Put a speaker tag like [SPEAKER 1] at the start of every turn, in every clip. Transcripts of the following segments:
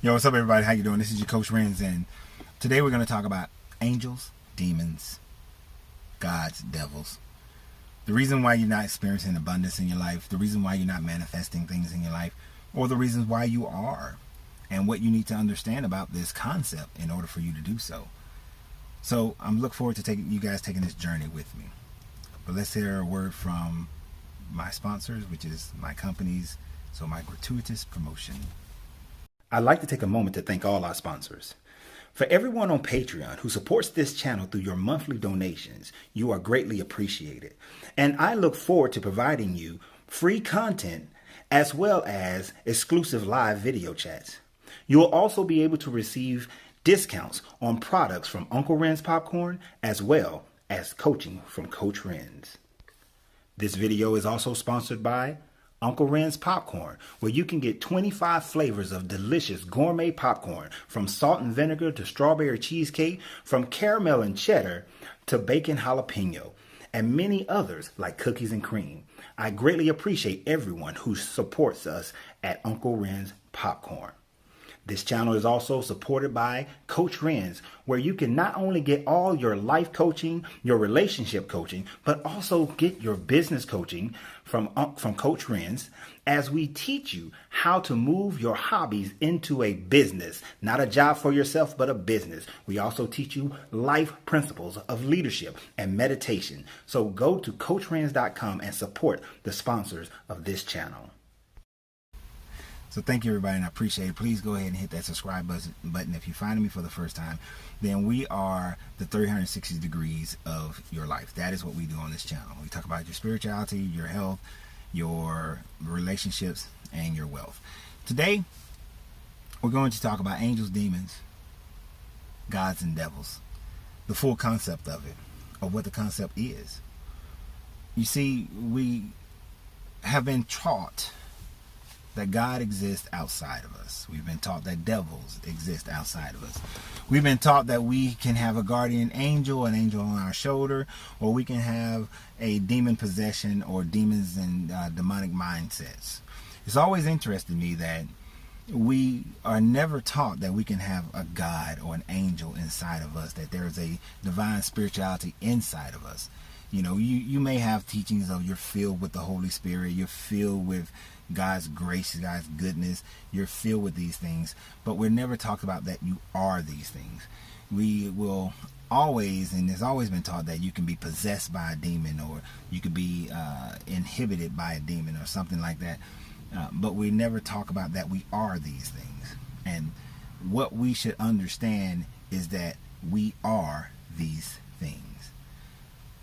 [SPEAKER 1] Yo, what's up, everybody? How you doing? This is your Coach Renz, and today we're going to talk about angels, demons, gods, devils. The reason why you're not experiencing abundance in your life, the reason why you're not manifesting things in your life, or the reasons why you are, and what you need to understand about this concept in order for you to do so. So I'm looking forward to you guys taking this journey with me. But let's hear a word from my sponsors, which is my companies, so my gratuitous promotion. I'd like to take a moment to thank all our sponsors. For everyone on Patreon who supports this channel through your monthly donations, you are greatly appreciated. And I look forward to providing you free content as well as exclusive live video chats. You will also be able to receive discounts on products from Uncle Renz Popcorn as well as coaching from Coach Renz. This video is also sponsored by Uncle Renz Popcorn, where you can get 25 flavors of delicious gourmet popcorn, from salt and vinegar to strawberry cheesecake, from caramel and cheddar to bacon jalapeno, and many others like cookies and cream. I greatly appreciate everyone who supports us at Uncle Renz Popcorn. This channel is also supported by Coach Renz, where you can not only get all your life coaching, your relationship coaching, but also get your business coaching from Coach Renz, as we teach you how to move your hobbies into a business, not a job for yourself, but a business. We also teach you life principles of leadership and meditation. So go to CoachRenz.com and support the sponsors of this channel. So thank you, everybody, and I appreciate it. Please go ahead and hit that subscribe button. If you're finding me for the first time, then we are the 360 degrees of your life. That is what we do on this channel. We talk about your spirituality, your health, your relationships, and your wealth. Today, we're going to talk about angels, demons, gods, and devils. The full concept of it, of what the concept is. You see, we have been taught that God exists outside of us. We've been taught that devils exist outside of us. We've been taught that we can have a guardian angel, an angel on our shoulder, or we can have a demon possession or demons and demonic mindsets. It's always interested me that we are never taught that we can have a God or an angel inside of us, that there is a divine spirituality inside of us. You know, you may have teachings of you're filled with the Holy Spirit, you're filled with God's grace, God's goodness, you're filled with these things, but we're never talked about that you are these things. We will always, and it's always been taught that you can be possessed by a demon, or you could be inhibited by a demon or something like that, but we never talk about that we are these things. And what we should understand is that we are these things.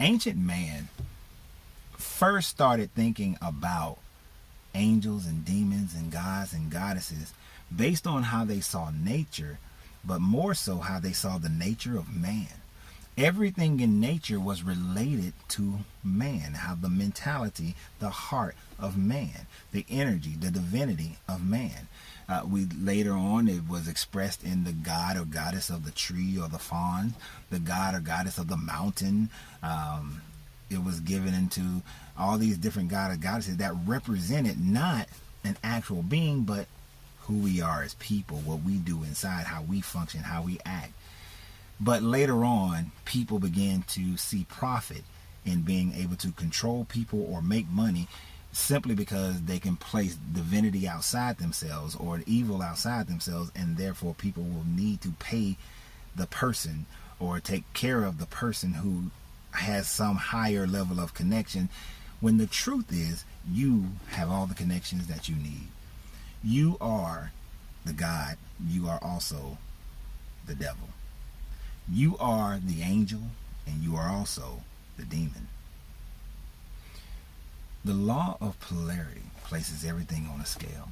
[SPEAKER 1] Ancient man first started thinking about angels and demons and gods and goddesses based on how they saw nature, but more so how they saw the nature of man. Everything in nature was related to man, how the mentality, the heart of man, the energy, the divinity of man. Later on, it was expressed in the god or goddess of the tree or the fawn, the god or goddess of the mountain. It was given into all these different god or goddesses that represented not an actual being, but who we are as people, what we do inside, how we function, how we act. But later on, people began to see profit in being able to control people or make money simply because they can place divinity outside themselves or evil outside themselves, and therefore people will need to pay the person or take care of the person who has some higher level of connection, when the truth is you have all the connections that you need. You are the God. You are also the devil. You are the angel, and you are also the demon. The law of polarity places everything on a scale.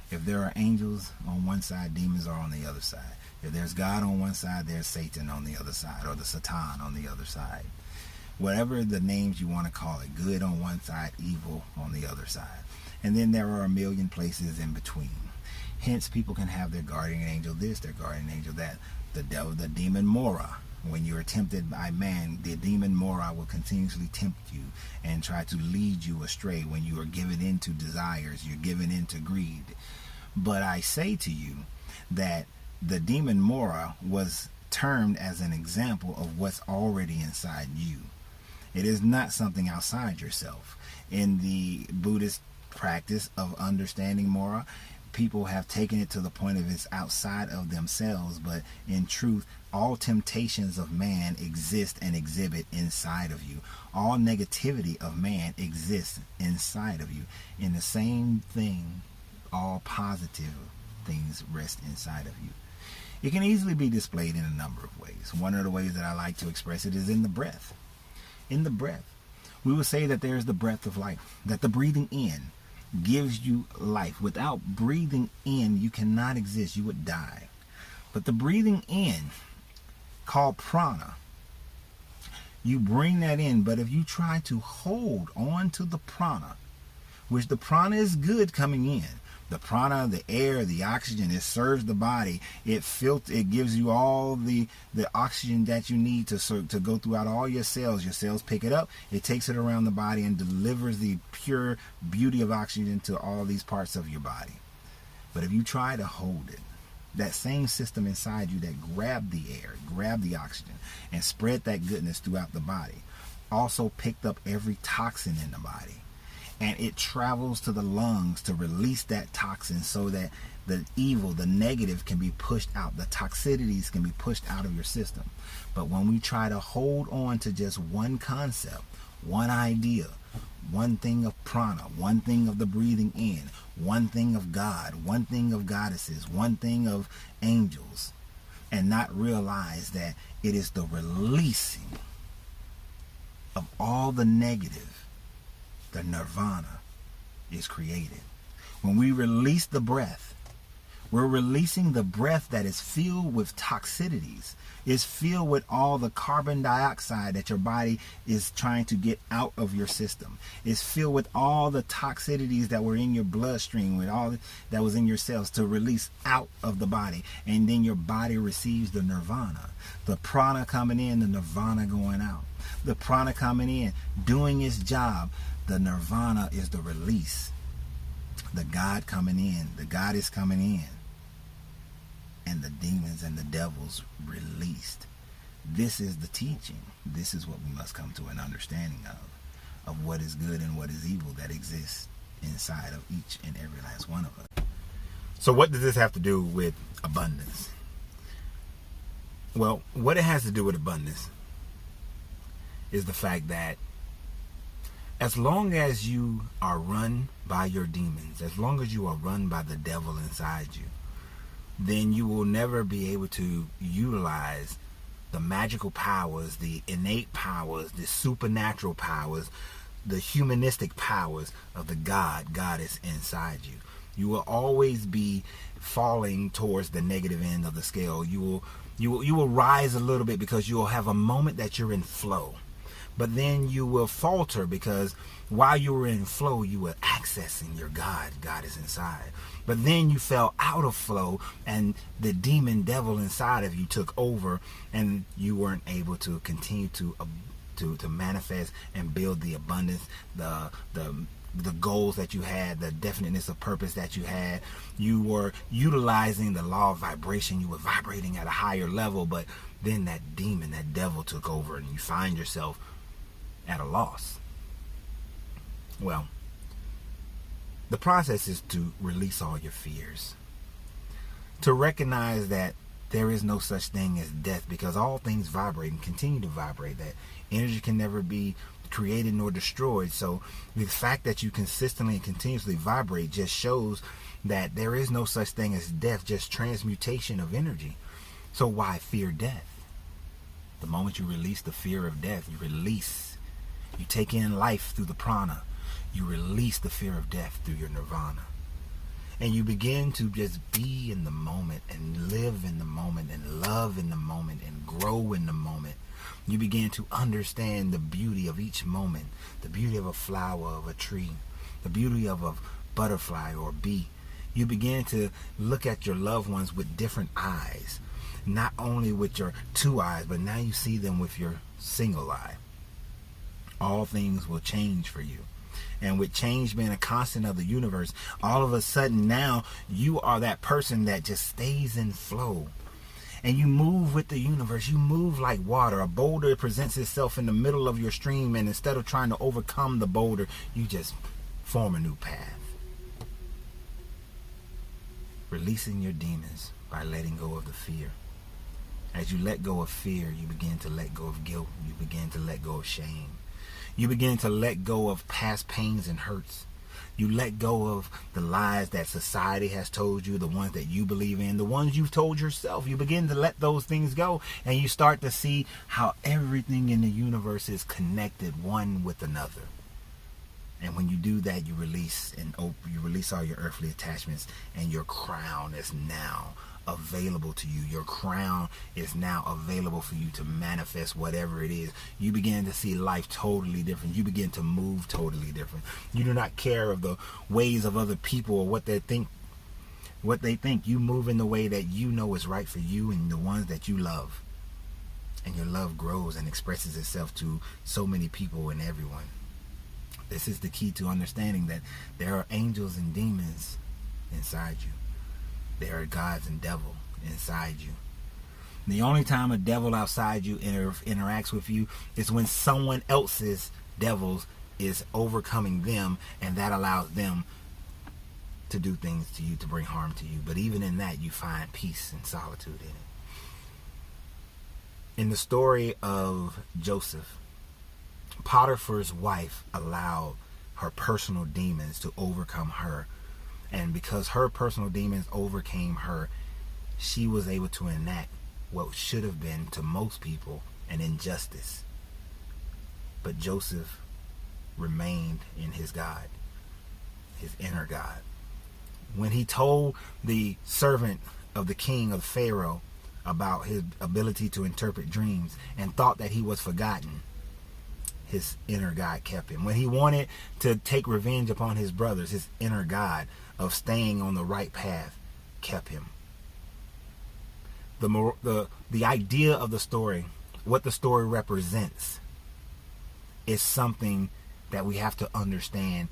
[SPEAKER 1] If there are angels on one side, demons are on the other side. If there's God on one side, there's Satan on the other side, or the Satan on the other side. Whatever the names you want to call it, good on one side, evil on the other side. And then there are a million places in between. Hence, people can have their guardian angel this, their guardian angel that. The devil, the demon Mora. When you are tempted by man, the demon Mora will continuously tempt you and try to lead you astray. When you are given into desires, you're given into greed. But I say to you that the demon Mora was termed as an example of what's already inside you. It is not something outside yourself. In the Buddhist practice of understanding Mora, people have taken it to the point of it's outside of themselves, but in truth, all temptations of man exist and exhibit inside of you. All negativity of man exists inside of you. In the same thing, all positive things rest inside of you. It can easily be displayed in a number of ways. One of the ways that I like to express it is in the breath. In the breath. We would say that there's the breath of life, that the breathing in gives you life. Without breathing in, you cannot exist. You would die. But the breathing in, called prana, you bring that in. But if you try to hold on to the prana, which the prana is good coming in, the prana, the air, the oxygen, it serves the body. It gives you all the oxygen that you need to go throughout all your cells. Your cells pick it up. It takes it around the body and delivers the pure beauty of oxygen to all these parts of your body. But if you try to hold it, that same system inside you that grabbed the air, grabbed the oxygen, and spread that goodness throughout the body, also picked up every toxin in the body. And it travels to the lungs to release that toxin so that the evil, the negative can be pushed out. The toxicities can be pushed out of your system. But when we try to hold on to just one concept, one idea, one thing of prana, one thing of the breathing in, one thing of God, one thing of goddesses, one thing of angels, and not realize that it is the releasing of all the negative, the nirvana is created. When we release the breath, we're releasing the breath that is filled with toxicities, is filled with all the carbon dioxide that your body is trying to get out of your system. It's filled with all the toxicities that were in your bloodstream, with all that was in your cells to release out of the body. And then your body receives the nirvana. The prana coming in, the nirvana going out. The prana coming in, doing its job. The nirvana is the release. The God coming in, the goddess coming in, and the demons and the devils released. This is the teaching. This is what we must come to an understanding of what is good and what is evil that exists inside of each and every last one of us. So what does this have to do with abundance? Well, what it has to do with abundance is the fact that as long as you are run by your demons, as long as you are run by the devil inside you, then you will never be able to utilize the magical powers, the innate powers, the supernatural powers, the humanistic powers of the goddess inside you. You will always be falling towards the negative end of the scale. You will rise a little bit because you will have a moment that you're in flow. But then you will falter because while you were in flow, you were accessing your God is inside. But then you fell out of flow and the demon devil inside of you took over and you weren't able to continue to manifest and build the abundance, the goals that you had, the definiteness of purpose that you had. You were utilizing the law of vibration. You were vibrating at a higher level, but then that demon, that devil took over and you find yourself at a loss. Well, the process is to release all your fears. To recognize that there is no such thing as death because all things vibrate and continue to vibrate. That energy can never be created nor destroyed. So the fact that you consistently and continuously vibrate just shows that there is no such thing as death, just transmutation of energy. So why fear death? The moment you release the fear of death, you take in life through the prana. You release the fear of death through your nirvana. And you begin to just be in the moment and live in the moment and love in the moment and grow in the moment. You begin to understand the beauty of each moment, the beauty of a flower, of a tree, the beauty of a butterfly or a bee. You begin to look at your loved ones with different eyes, not only with your two eyes, but now you see them with your single eye. All things will change for you. And with change being a constant of the universe, all of a sudden now you are that person that just stays in flow. And you move with the universe. You move like water. A boulder presents itself in the middle of your stream, and instead of trying to overcome the boulder, you just form a new path. Releasing your demons by letting go of the fear. As you let go of fear, you begin to let go of guilt. You begin to let go of shame. You begin to let go of past pains and hurts. You let go of the lies that society has told you, the ones that you believe in, the ones you've told yourself. You begin to let those things go, and you start to see how everything in the universe is connected one with another. And when you do that, you release you release all your earthly attachments, and your crown is now available to you. Your crown is now available for you to manifest whatever it is. You begin to see life totally different. You begin to move totally different. You do not care of the ways of other people or what they think. You move in the way that you know is right for you and the ones that you love. And your love grows and expresses itself to so many people and everyone. This is the key to understanding that there are angels and demons inside you. There are gods and devil inside you. The only time a devil outside you interacts with you is when someone else's devils is overcoming them, and that allows them to do things to you, to bring harm to you. But even in that, you find peace and solitude in it. In the story of Joseph, Potiphar's wife allowed her personal demons to overcome her. And because her personal demons overcame her, she was able to enact what should have been, to most people, an injustice. But Joseph remained in his God, his inner God. When he told the servant of the king of Pharaoh about his ability to interpret dreams and thought that he was forgotten, his inner God kept him. When he wanted to take revenge upon his brothers, his inner God of staying on the right path kept him. The idea of the story, what the story represents, is something that we have to understand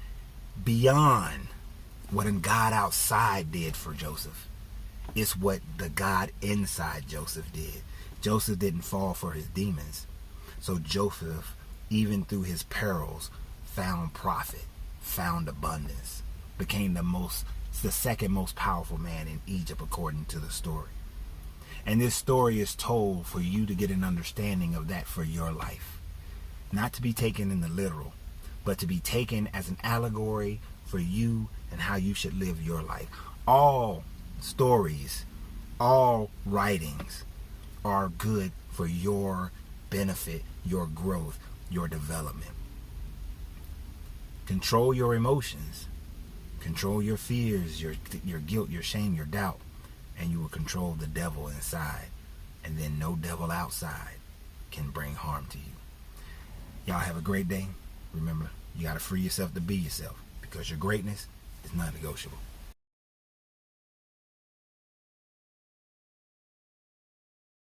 [SPEAKER 1] beyond what a God outside did for Joseph. It's what the God inside Joseph did. Joseph didn't fall for his demons. So Joseph, even through his perils, found profit, found abundance, became the second most powerful man in Egypt according to the story. And this story is told for you to get an understanding of that for your life. Not to be taken in the literal, but to be taken as an allegory for you and how you should live your life. All stories, all writings are good for your benefit, your growth, your development. Control your emotions. Control your fears, your guilt, your shame, your doubt, and you will control the devil inside. And then no devil outside can bring harm to you. Y'all have a great day. Remember, you got to free yourself to be yourself, because your greatness is non-negotiable.